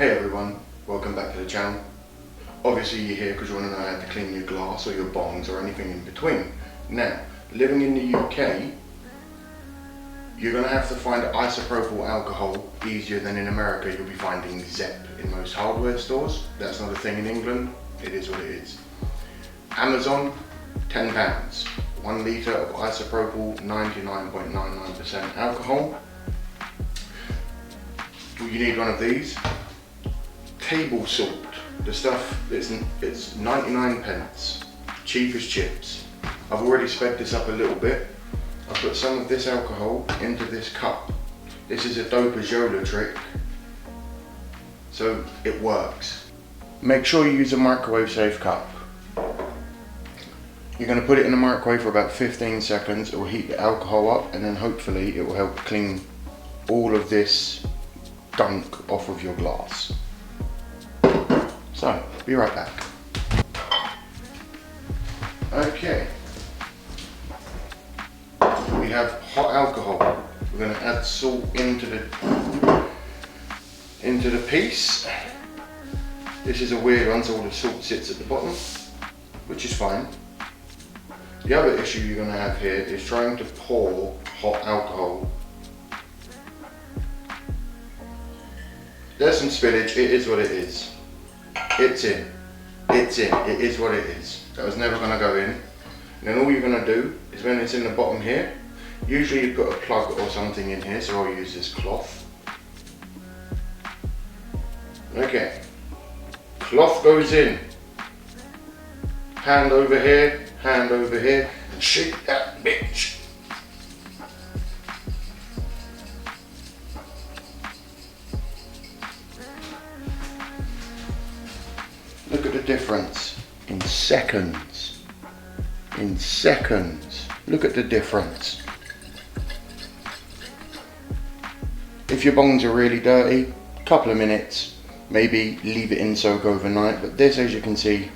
Hey everyone, welcome back to the channel. Obviously you're here because you want to know how to clean your glass or your bongs or anything in between. Now, living in the UK, you're going to have to find isopropyl alcohol easier than in America. You'll be finding Zep in most hardware stores. That's not a thing in England, it is what it is. Amazon, £10. 1 litre of isopropyl 99.99% alcohol. You need one of these. Table salt, the stuff, it's 99 pence, cheap as chips. I've already sped this up a little bit. I put some of this alcohol into this cup. This is a dope-a-jola trick, so it works. Make sure you use a microwave safe cup. You're going to put it in the microwave for about 15 seconds. It will heat the alcohol up and then hopefully it will help clean all of this gunk off of your glass. So, be right back. Okay. We have hot alcohol. We're going to add salt into the piece. This is a weird one, so all the salt sits at the bottom, which is fine. The other issue you're going to have here is trying to pour hot alcohol. There's some spillage, it is what it is. It's in, it is what it is. That was never going to go in. And then all you're going to do is when it's in the bottom here, usually you put a plug or something in here, so I'll use this cloth. Okay, cloth goes in. Hand over here, and shake that bitch. Look at the difference in seconds. In seconds. Look at the difference. If your bongs are really dirty, a couple of minutes, maybe leave it in soak overnight. But this, as you can see,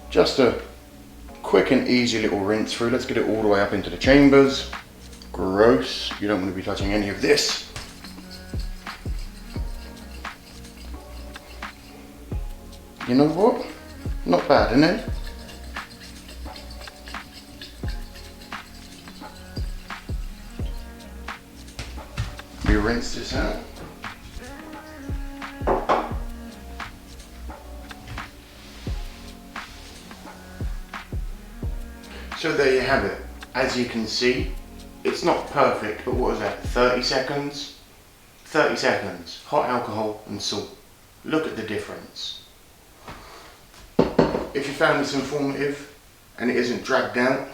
just a quick and easy little rinse through. Let's get it all the way up into the chambers. Gross. You don't want to be touching any of this. You know what? Not bad, isn't it? We rinse this out. So there you have it. As you can see, it's not perfect, but what was that, 30 seconds? 30 seconds, hot alcohol and salt. Look at the difference. If you found this informative and it isn't dragged out,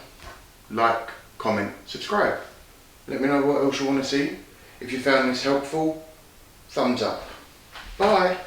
like, comment, subscribe. Let me know what else you want to see. If you found this helpful, thumbs up. Bye.